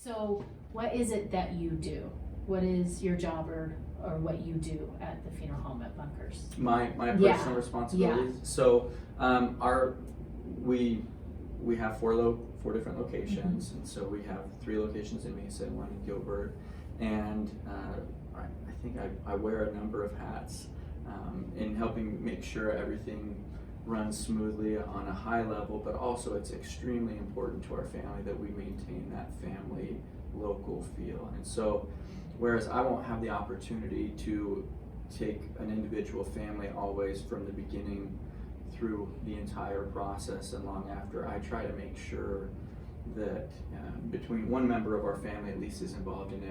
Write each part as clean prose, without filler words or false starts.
So what is it that you do? What is your job or what you do at the funeral home at Bunkers? My Yeah. personal responsibilities. So we have four different locations, and so we have 3 locations in Mesa and 1 in Gilbert, and I think I wear a number of hats in helping make sure everything runs smoothly on a high level, but also it's extremely important to our family that we maintain that family local feel. And so whereas I won't have the opportunity to take an individual family always from the beginning through the entire process and long after, I try to make sure that between one member of our family at least is involved in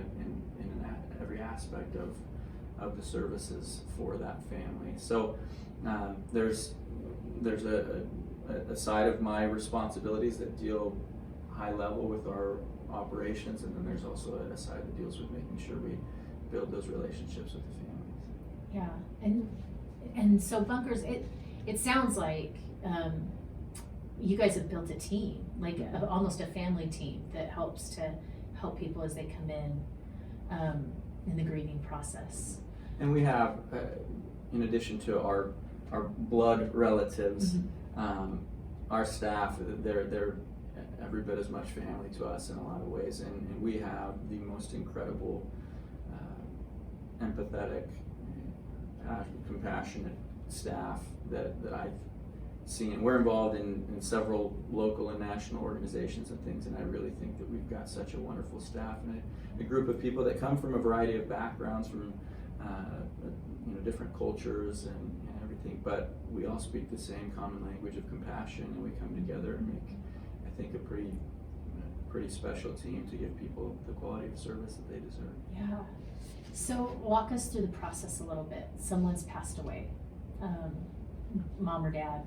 every aspect of the services for that family. So there's a side of my responsibilities that deal high level with our operations, and then there's also a side that deals with making sure we build those relationships with the families. Yeah, and so Bunkers, it sounds like you guys have built a team, like almost a family team that helps to help people as they come in the grieving process. And we have, in addition to our blood relatives, our staff, they're every bit as much family to us in a lot of ways, and we have the most incredible, empathetic, compassionate staff that I've seen. We're involved in several local and national organizations and things, and I really think that we've got such a wonderful staff and a group of people that come from a variety of backgrounds, from different cultures and everything, but we all speak the same common language of compassion, and we come together and make, I think, a pretty special team to give people the quality of service that they deserve. Yeah. So walk us through the process a little bit. Someone's passed away, mom or dad.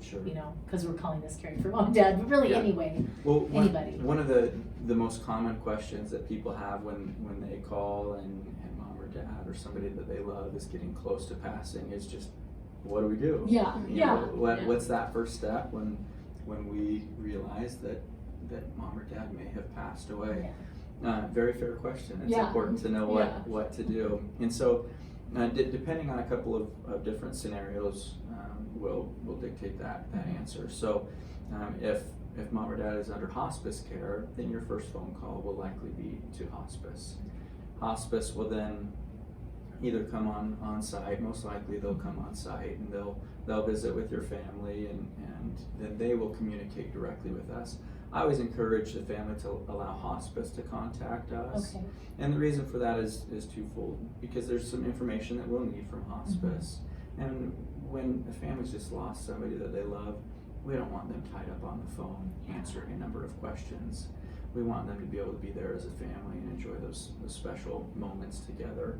Sure. Because we're calling this caring for mom and dad, but really anyway, anybody. One of the most common questions that people have when they call and mom or dad or somebody that they love is getting close to passing is just, what do we do? Yeah. What's that first step when we realize that mom or dad may have passed away? Very fair question. It's important to know what to do. And so depending on a couple of different scenarios will dictate that answer. So if mom or dad is under hospice care, then your first phone call will likely be to hospice. Hospice will then either come on site, most likely they'll come on site, and they'll visit with your family, and then they will communicate directly with us. I always encourage the family to allow hospice to contact us. Okay. And the reason for that is twofold, because there's some information that we'll need from hospice. And when a family's just lost somebody that they love, we don't want them tied up on the phone answering a number of questions. We want them to be able to be there as a family and enjoy those special moments together.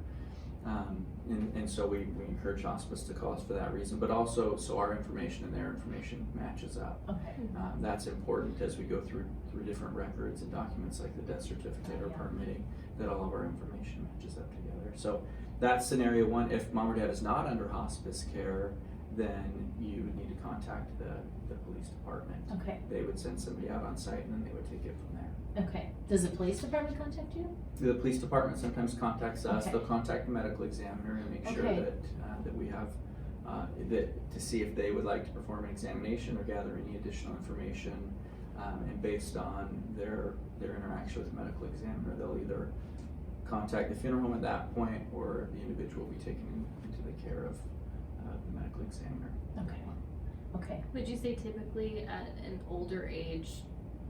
And so we encourage hospice to call us for that reason, but also so our information and their information matches up. Okay. That's important as we go through different records and documents like the death certificate or permitting, that all of our information matches up together. So that's scenario one. If mom or dad is not under hospice care, then you would need to contact the police department. Okay. They would send somebody out on site, and then they would take it from there. Okay. Does the police department contact you? The police department sometimes contacts us. Okay. They'll contact the medical examiner and make sure that we have that to see if they would like to perform an examination or gather any additional information. And based on their interaction with the medical examiner, they'll either contact the funeral home at that point, or the individual will be taken into the care of the medical examiner. Okay. Would you say typically at an older age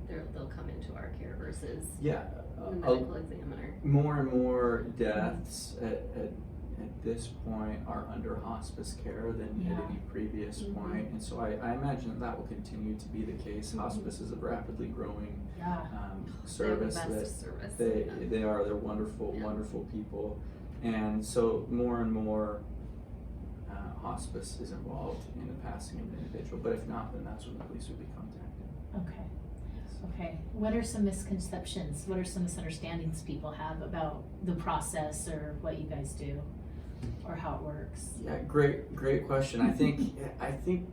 they'll come into our care versus the medical examiner? More and more deaths at this point are under hospice care than at any previous point, and so I imagine that will continue to be the case. Hospice is a rapidly growing service. They're wonderful people, and so more and more hospice is involved in the passing of an individual, but if not, then that's when the police would be contacted. Okay. What are some misconceptions? What are some misunderstandings people have about the process or what you guys do or how it works? Yeah, great question. I think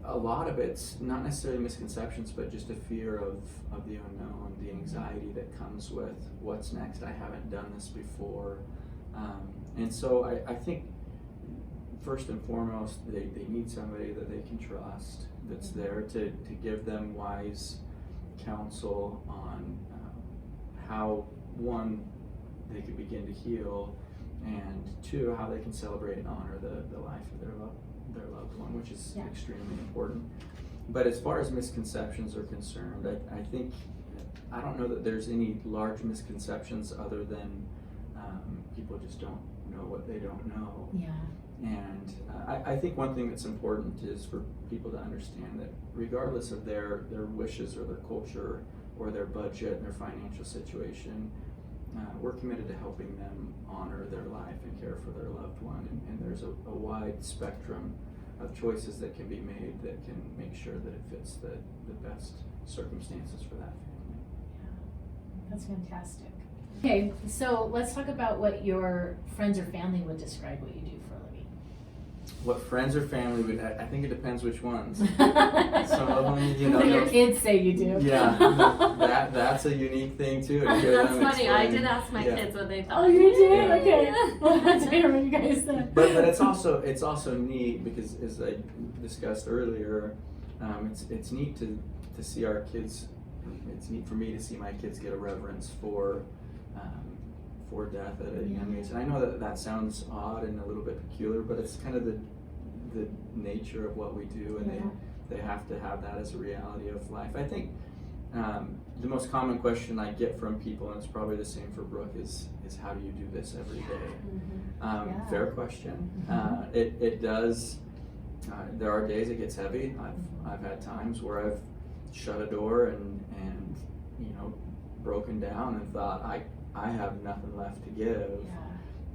a lot of it's not necessarily misconceptions, but just a fear of the unknown, the anxiety that comes with what's next. I haven't done this before. And so I think first and foremost, they need somebody that they can trust, that's there to give them wise counsel on how, one, they could begin to heal, and two, how they can celebrate and honor the life of their loved one, which is extremely important. But as far as misconceptions are concerned, I don't know that there's any large misconceptions other than people just don't know what they don't know. Yeah. And I think one thing that's important is for people to understand that regardless of their wishes or their culture or their budget and their financial situation, we're committed to helping them honor their life and care for their loved one. And there's a wide spectrum of choices that can be made that can make sure that it fits the best circumstances for that family. Yeah, that's fantastic. Okay, so let's talk about what your friends or family would describe what you do for a living. What friends or family would, I think it depends which ones. Some of them, you know. What your kids say you do. Yeah, that's a unique thing too. To hear That's them funny. explain. I did ask my kids what they thought. Oh, you did? Yeah. Okay. Well, let's hear what you guys said. But it's also neat because, as I discussed earlier, it's neat to see our kids. It's neat for me to see my kids get a reverence for death at a young age. And I know that sounds odd and a little bit peculiar, but it's kind of the nature of what we do, and they have to have that as a reality of life. I think the most common question I get from people, and it's probably the same for Brooke, is how do you do this every day? Fair question. It does. There are days it gets heavy. I've had times where I've shut a door and broken down and thought I have nothing left to give.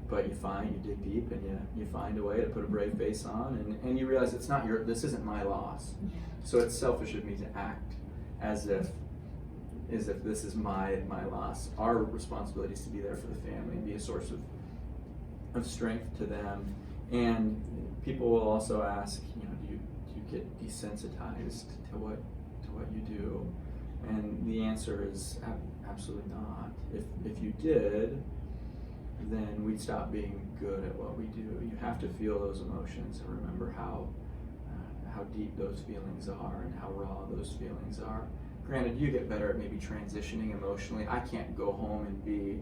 But you dig deep, and you find a way to put a brave face on, and you realize this isn't my loss. So it's selfish of me to act as if this is my loss. Our responsibility is to be there for the family and be a source of strength to them. And people will also ask, do you get desensitized to what you do? And the answer is absolutely not. If you did, then we'd stop being good at what we do. You have to feel those emotions and remember how deep those feelings are and how raw those feelings are. Granted, you get better at maybe transitioning emotionally. I can't go home and be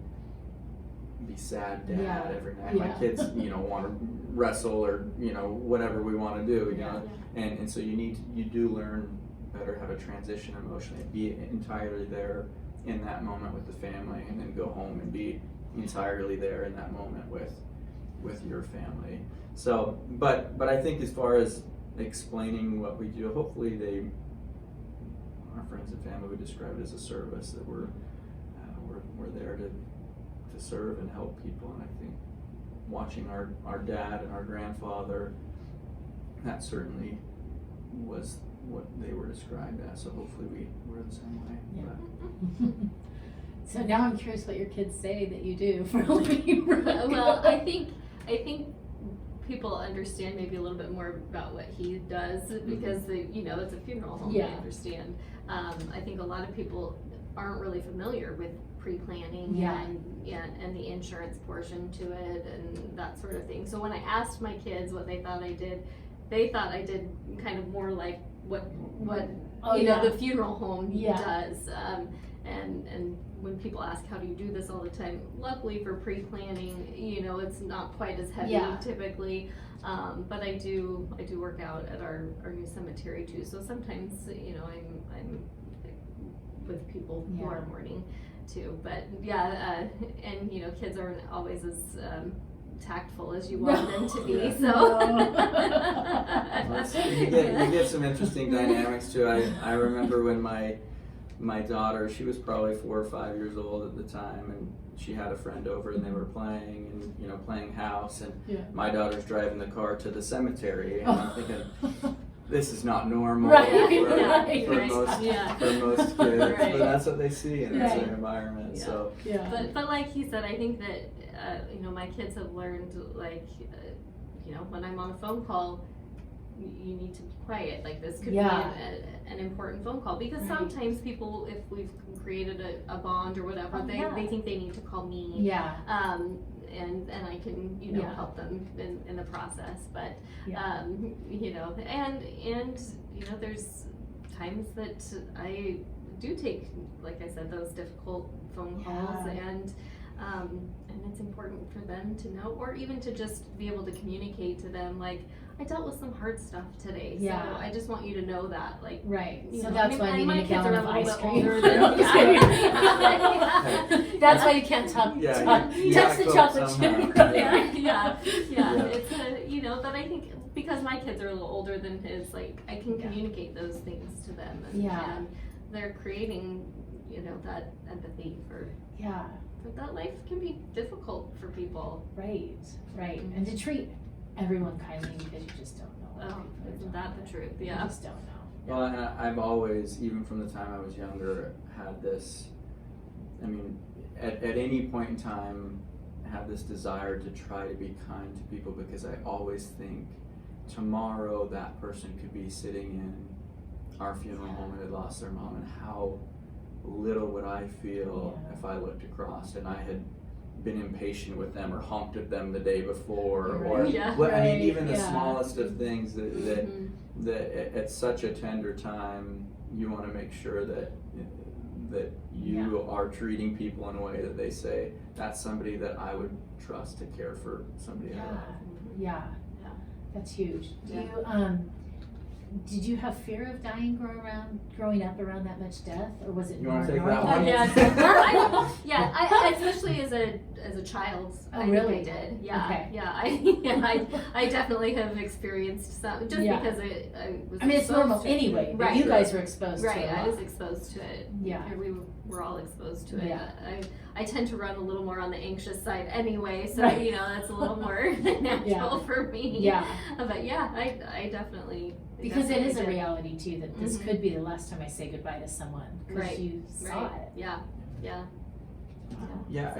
sad dad every night. My kids, want to wrestle or whatever we want to do. And so you do learn better how to transition emotionally, be entirely there in that moment with the family, and then go home and be entirely there in that moment with your family. So, but I think as far as explaining what we do, hopefully our friends and family would describe it as a service, that we're there to serve and help people. And I think watching our dad and our grandfather, that certainly was what they were described as. So hopefully we're the same way. Yeah. So now I'm curious what your kids say that you do for a living. Well, I think people understand maybe a little bit more about what he does because it's a funeral home. They understand. I think a lot of people aren't really familiar with pre-planning and the insurance portion to it and that sort of thing. So when I asked my kids what they thought I did kind of more like what the funeral home does. And when people ask how do you do this all the time, luckily for pre-planning, it's not quite as heavy typically. But I do work out at our new cemetery too. So sometimes I'm with people more morning too. But and kids aren't always as tactful as you want them to be. So you get some interesting dynamics too. I remember when my daughter, she was probably 4 or 5 years old at the time, and she had a friend over and they were playing and playing house, and my daughter's driving the car to the cemetery, and I'm thinking, this is not normal for most kids, but that's what they see in their environment. So but like he said, I think that my kids have learned when I'm on a phone call, you need to be quiet, like this could Yeah. be an important phone call, because Right. sometimes people, if we've created a bond or whatever, Oh, they yeah. think they need to call me. Yeah, And I can, you know, Yeah. help them in the process, but, yeah, you know, and, you know, there's times that I do take, like I said, those difficult phone calls, Yeah. and it's important for them to know, or even to just be able to communicate to them, like, I dealt with some hard stuff today, so Yeah. I just want you to know that, like, right, you so know, that's why I and need my a kids gallon are of a little ice bit cream. older than- I'm just Yeah. kidding. That's why you can't touch Yeah, you touch gotta the cope chocolate somehow. chip. Yeah. Yeah. It's you know, but I think because my kids are a little older than his, like, I can Yeah. communicate those things to them, and, Yeah. and they're creating, you know, that empathy for Yeah, that life can be difficult for people. right, Mhm. and to treat everyone kindly, because you just don't know what Oh, people are isn't doing. that the truth? You Yeah. just don't know. Well, and I've always, even from the time I was younger, had this, I mean, at any point in time, had this desire to try to be kind to people, because I always think tomorrow that person could be sitting in our funeral home and had lost their mom, and how little would I feel Yeah. if I looked across and I had been impatient with them or honked at them the day before, You're or right. Yeah. well, I mean, Right, even the yeah. smallest of things that Mhm. that at such a tender time you want to make sure that you are treating people in a way that they say, that's somebody that I would trust to care for somebody I Yeah, love. yeah, Yeah. that's huge. Do Yeah. you, did you have fear of dying growing up around that much death, or was it You wanna more take that normal? one? I especially as a child, Oh, I really? think I did. Yeah, Okay. yeah. I definitely have experienced some, just Yeah. because I was. I mean, it's exposed normal to it. anyway, but Right. you guys were exposed Right, to it a I lot. was exposed to it. Yeah. And we were all exposed to it. Yeah. I tend to run a little more on the anxious side anyway, so Right. you know, that's a little more natural for me. Yeah. But yeah, I definitely. Because it is a did. reality too, that this Mhm. could be the last time I say goodbye to someone, because Right, you saw Right, it. yeah, yeah. Yeah,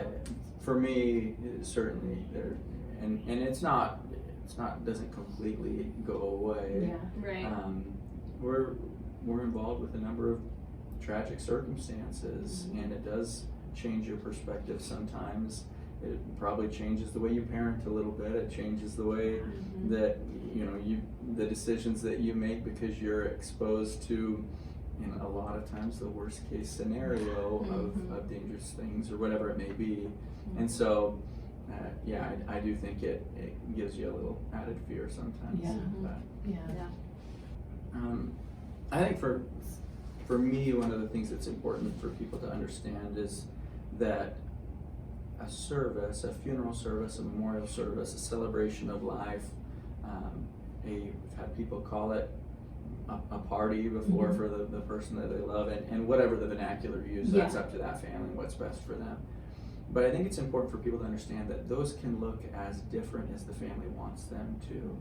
for me, certainly there, and it's not doesn't completely go away. Yeah, Right. We're involved with a number of tragic circumstances, Mhm. and it does change your perspective sometimes. It probably changes the way you parent a little bit. It changes the way Mhm. that the decisions that you make, because you're exposed to, a lot of times, the worst case scenario Mhm. of dangerous things or whatever it may be. And so, I do think it gives you a little added fear sometimes. Yeah. But, yeah, Yeah. I think for me, one of the things that's important for people to understand is that a service, a funeral service, a memorial service, a celebration of life, we've had people call it a party before Mhm. for the person that they love, and whatever the vernacular you use, Yeah. that's up to that family and what's best for them. But I think it's important for people to understand that those can look as different as the family wants them to.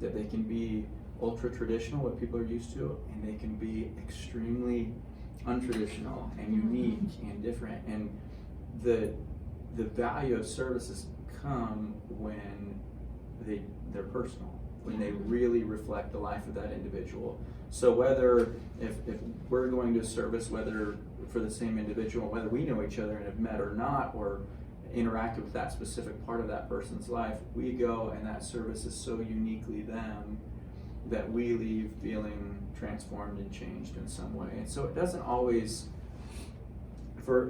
That they can be ultra traditional, what people are used to, and they can be extremely untraditional and unique and different. And the value of services come when they're personal, when they really reflect the life of that individual. So whether if we're going to a service, whether for the same individual, whether we know each other and have met or not, or interacted with that specific part of that person's life, we go and that service is so uniquely them that we leave feeling transformed and changed in some way. And so it doesn't always,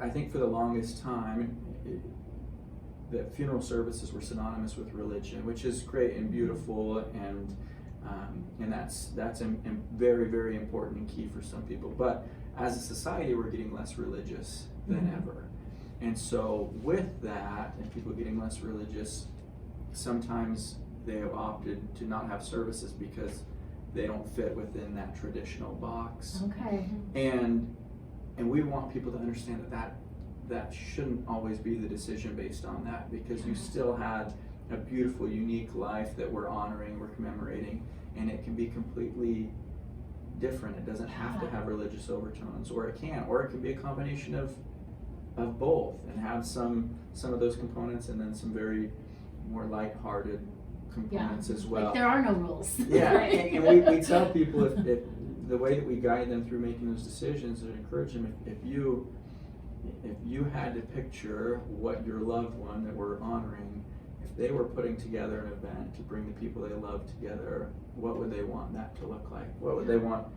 I think for the longest time, that funeral services were synonymous with religion, which is great and beautiful, and that's very, very important and key for some people. But as a society, we're getting less religious than ever. And so with that, and people getting less religious, sometimes they have opted to not have services because they don't fit within that traditional box. okay, And we want people to understand that shouldn't always be the decision based on that, because you still had a beautiful, unique life that we're honoring, we're commemorating, and it can be completely different. It doesn't have to have religious overtones, or it can be a combination of both, and have some of those components, and then some very more lighthearted components as well. Like there are no rules. Yeah, Right. and we tell people if the way that we guide them through making those decisions and encourage them, if you had to picture what your loved one that we're honoring, if they were putting together an event to bring the people they love together, what would they want that to look like? What would they want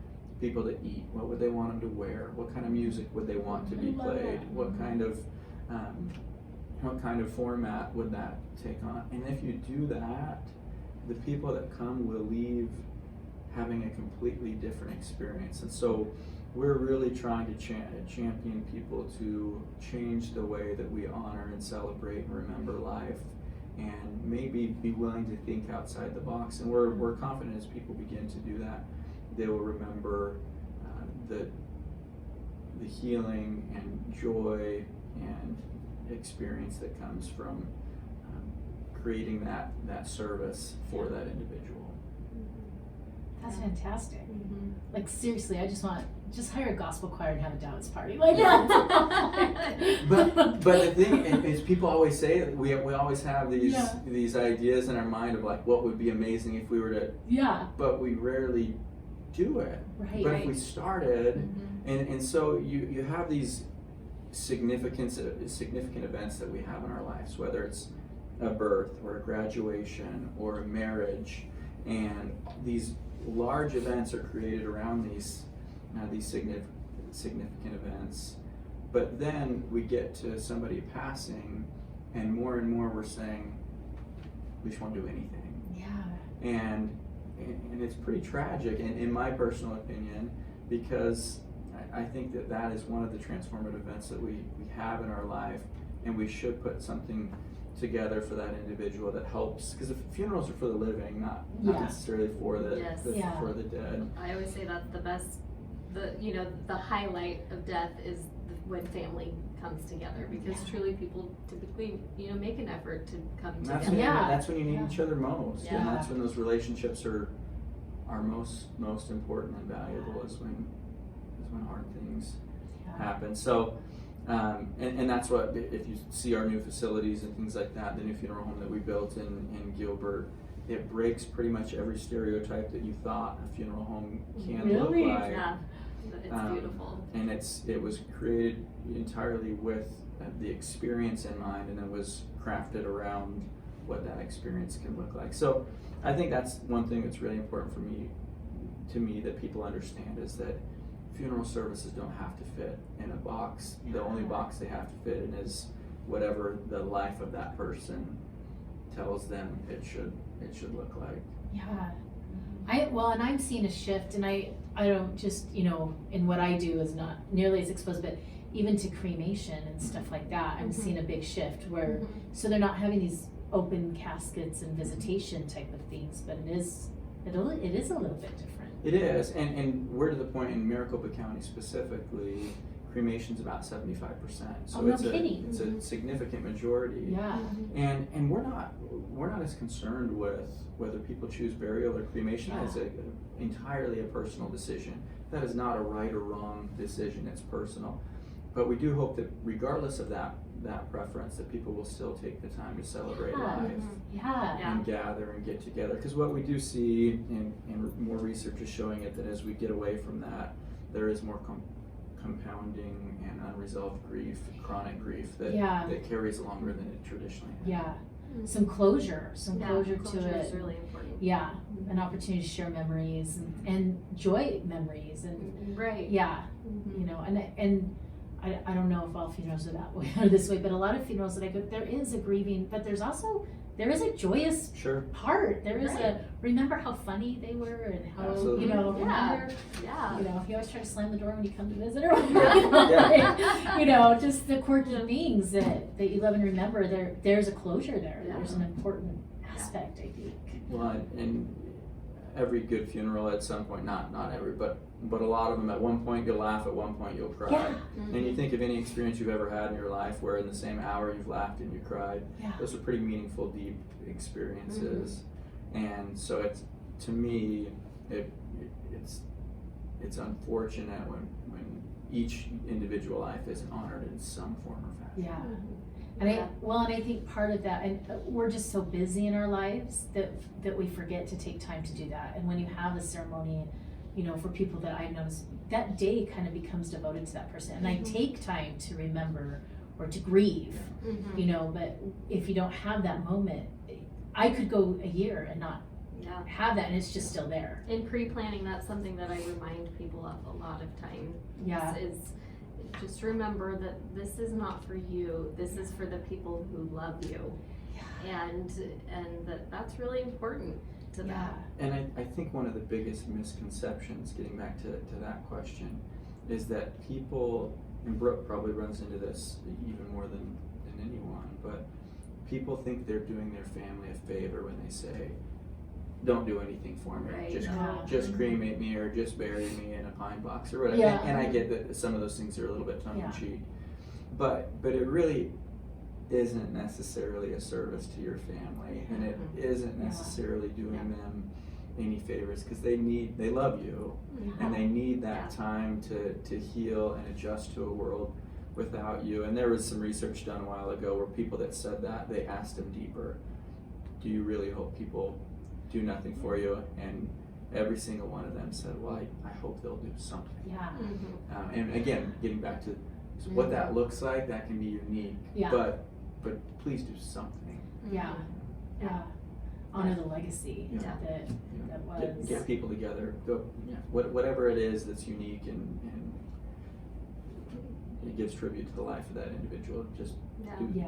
people to eat? What would they want them to wear? What kind of music would they want to be played? What kind of format would that take on? And if you do that, the people that come will leave having a completely different experience. And so we're really trying to champion people to change the way that we honor and celebrate and remember life, and maybe be willing to think outside the box. And we're confident as people begin to do that, they will remember the healing and joy and experience that comes from creating that service for that individual. That's fantastic. Mm-hmm. Like seriously, I just hire a gospel choir and have a Dallas party. Like But the thing is, people always say that we always have these ideas in our mind of like what would be amazing if we were to. Yeah. But we rarely do it. Right. But if we started, Mm-hmm. and so you have these significant events that we have in our lives, whether it's a birth or a graduation or a marriage, and these large events are created around these significant events. But then we get to somebody passing, and more we're saying we just won't do anything. Yeah. And it's pretty tragic, in my personal opinion, because I think that is one of the transformative events that we have in our life, and we should put something together for that individual that helps, because the funerals are for the living, not necessarily for the for the dead. I always say that's the best, the highlight of death is when family comes together, because truly people typically make an effort to come And together. that's when you need each other most, Yeah. and that's when those relationships are most important and valuable, is when hard things happen. So and that's what, if you see our new facilities and things like that, the new funeral home that we built in Gilbert, it breaks pretty much every stereotype that you thought a funeral home can look like. Yeah, it's beautiful. And it was created entirely with the experience in mind, and it was crafted around what that experience can look like. So I think that's one thing that's really important to me that people understand, is that funeral services don't have to fit in a box. The only box they have to fit in is whatever the life of that person tells them it should look like. Yeah. And I'm seeing a shift, and I don't just, in what I do is not nearly as exposed, but even to cremation and stuff like that, I'm seeing a big shift where, so they're not having these open caskets and visitation type of things, but it is a little bit different. It is, and we're to the point in Maricopa County specifically, cremation's about 75%. So no it's kidding. It's a significant majority. Yeah. And we're not as concerned with whether people choose burial or cremation. That is entirely a personal decision. That is not a right or wrong decision, it's personal. But we do hope that regardless of that preference, that people will still take the time to celebrate life and gather and get together. Because what we do see, and more research is showing it, that as we get away from that, there is more compounding and unresolved grief, chronic grief that carries longer than it traditionally has. Yeah. Some closure to it. Is really important. Yeah, an opportunity to share memories and joy memories and and I don't know if all funerals are that way or this way, but a lot of funerals that I go, there is a grieving, but there is a joyous part. There is a remember how funny they were and how remember you always try to slam the door when you come to visit or whatever. Just the quirky things that you love and remember. There's a closure there. There's an important aspect, I think. Well, and every good funeral at some point, not every, but a lot of them, at one point you'll laugh, at one point you'll cry. Yeah. And you think of any experience you've ever had in your life where in the same hour you've laughed and you cried. Those are pretty meaningful, deep experiences. And so it's, to me, it's unfortunate when each individual life isn't honored in some form or fashion. Yeah. And Yeah. I think part of that, and we're just so busy in our lives that we forget to take time to do that. And when you have a ceremony, you know, for people that I've noticed, that day kind of becomes devoted to that person. And I take time to remember or to grieve, you know, but if you don't have that moment, I could go a year and not have that, and it's just still there. In pre-planning, that's something that I remind people of a lot of time. Yeah. Is just remember that this is not for you. This is for the people who love you, and that's really important to that. And I think one of the biggest misconceptions, getting back to that question, is that people, and Brooke probably runs into this even more than anyone, but people think they're doing their family a favor when they say, don't do anything for me, Right. just cremate me or just bury me in a pine box or whatever. Yeah. And I get that some of those things are a little bit tongue in cheek, but it really isn't necessarily a service to your family, and it isn't necessarily doing them any favors, because they love you, and they need that time to heal and adjust to a world without you. And there was some research done a while ago where people that said that, they asked them deeper, do you really hope people do nothing for you? And every single one of them said, well, I hope they'll do something. And again, getting back to what that looks like, that can be unique, but please do something. Honor the legacy that was. Get people together, go, whatever it is that's unique and it gives tribute to the life of that individual, just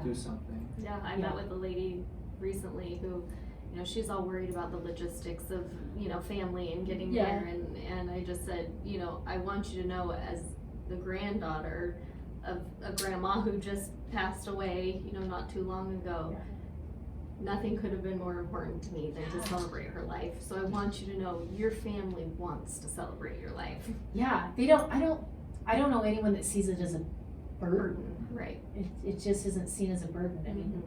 do something. I met with a lady recently who, you know, she's all worried about the logistics of, you know, family and getting there, and I just said, you know, I want you to know, as the granddaughter of a grandma who just passed away, you know, not too long ago, nothing could have been more important to me than to celebrate her life. So I want you to know your family wants to celebrate your life. I don't know anyone that sees it as a burden. Right. It just isn't seen as a burden. I mean,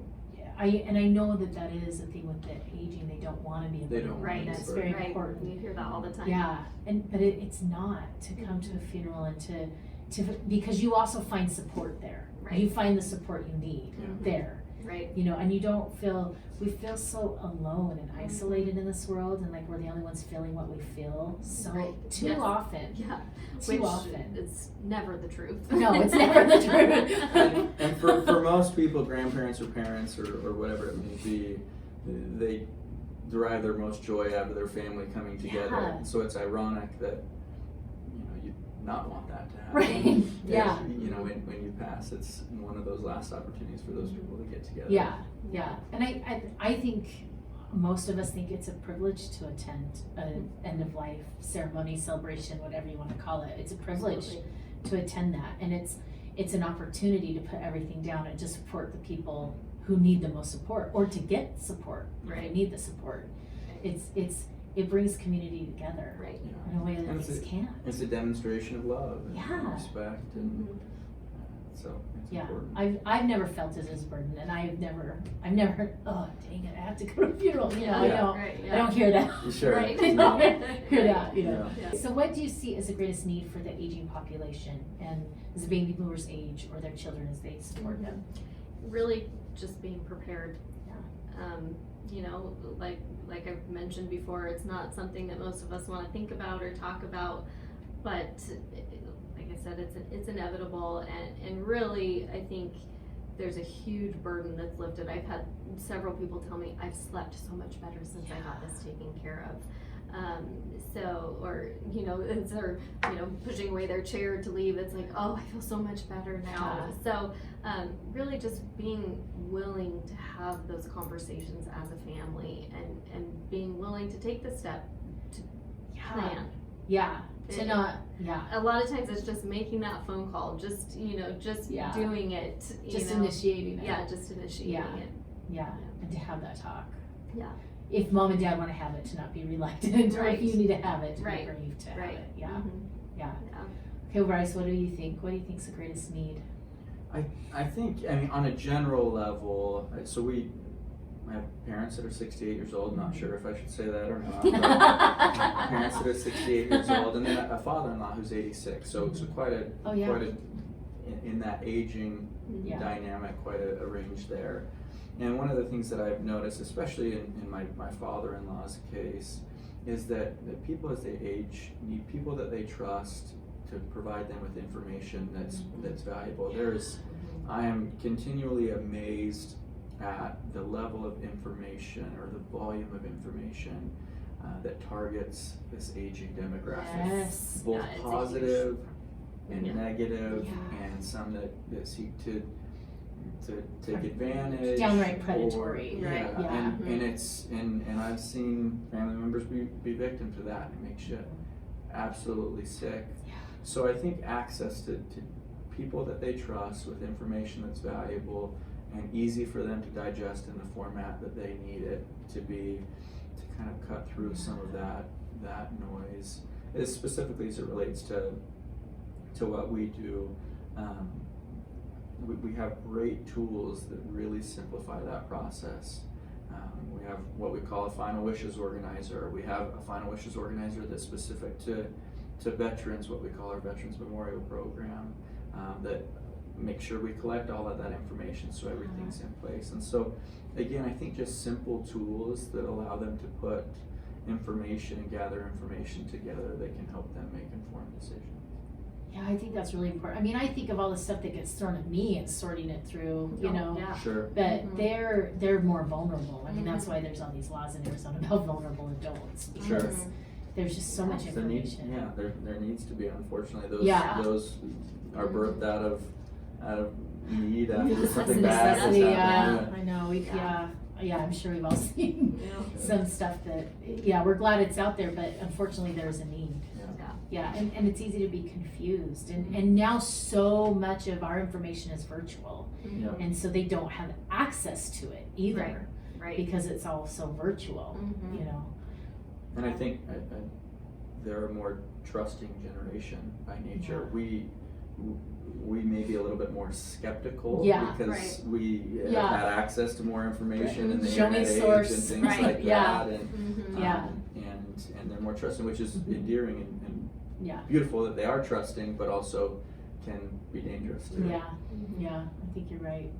I know that is a thing with the aging. They don't want to be a burden. They don't right. That's very important. You hear that all the time. Yeah, but it's not to come to a funeral and to because you also find support there. Right. You find the support you need there. Right. You know, and we feel so alone and isolated in this world, and like we're the only ones feeling what we feel too often. Too often. It's never the truth. No, it's never the truth. and for most people, grandparents or parents or whatever it may be, they derive their most joy out of their family coming together. So it's ironic that, you know, you not want that to happen. Right. You know, when you pass, it's one of those last opportunities for those people to get together. And I think most of us think it's a privilege to attend an end of life ceremony, celebration, whatever you want to call it. It's a privilege to attend that, and it's an opportunity to put everything down and to support the people who need the most support, or to get support if they need the support. It brings community together in a way that things can't. It's a demonstration of love and respect, and so it's important. I've never felt it as a burden, and I've never, oh dang it, I have to go to a funeral. You know, I don't hear that. Sure. I don't hear that. You know. So what do you see as the greatest need for the aging population, and as the baby boomers age, or their children as they support them? Really, just being prepared. You know, like I've mentioned before, it's not something that most of us want to think about or talk about, but like I said, it's inevitable, and really, I think there's a huge burden that's lifted. I've had several people tell me, I've slept so much better since I got this taken care of. Or, you know, as they're, you know, pushing away their chair to leave, it's like, oh, I feel so much better now. So, really just being willing to have those conversations as a family, and being willing to take the step to plan. A lot of times it's just making that phone call, just, you know, doing it. Initiating it. Just initiating it. And to have that talk. If mom and dad want to have it, to not be reluctant, or if you need to have it, to be brave to have it. Okay, Bryce, what do you think? What do you think's the greatest need? I think, I mean, on a general level, so I have parents that are 68 years old, not sure if I should say that or not, but parents that are 68 years old, and then a father-in-law who's 86, so quite a in that aging Yeah. dynamic, quite a range there. And one of the things that I've noticed, especially in my father-in-law's case, is that people as they age need people that they trust to provide them with information that's valuable. I am continually amazed at the level of information or the volume of information that targets this aging demographic. Yes. Both Yeah, it's a positive and Yeah. negative, Yeah. and some that seek to take advantage. Downright predatory, or- right, yeah. And it's and I've seen family members be victim to that. It makes you absolutely sick. Yeah. So I think access to people that they trust with information that's valuable and easy for them to digest in the format that they need it to be, to kind of cut through some of that noise, is specifically as it relates to what we do. We have great tools that really simplify that process. We have what we call a Final Wishes Organizer. We have a Final Wishes Organizer that's specific to veterans, what we call our Veterans Memorial Program, that makes sure we collect all of that information so everything's in place. And so, again, I think just simple tools that allow them to put information and gather information together that can help them make informed decisions. Yeah, I think that's really important. I mean, I think of all the stuff that gets thrown at me and sorting it through, you know. Yeah. Sure. But Mhm. they're more vulnerable. I mean, that's Mhm. why there's all these laws in Arizona about vulnerable adults, Sure. because there's just so much There needs, information. there needs to be. Unfortunately, those Yeah. those are birthed out of need after Necessity. something bad has Necessity, happened. I know. Yeah. Yeah, I'm sure we've all seen Yeah. some stuff that, yeah, we're glad it's out there, but unfortunately there's a need. Yeah. Yeah, and it's easy to be confused, and now so much of our information is virtual, Yeah. and so they don't have access to it either, Right. because it's all so virtual, Mhm. you know. And I think they're a more trusting generation by nature. Yeah. We may be a little bit more skeptical Yeah, because right. we have Yeah. had access to more information in the Show me internet age source. and things Right, like yeah. that. And, Mhm. Yeah. and they're more trusting, which is Mhm. endearing and Yeah, beautiful that they are trusting, but also can be dangerous too. yeah, Mhm. yeah, I think you're right.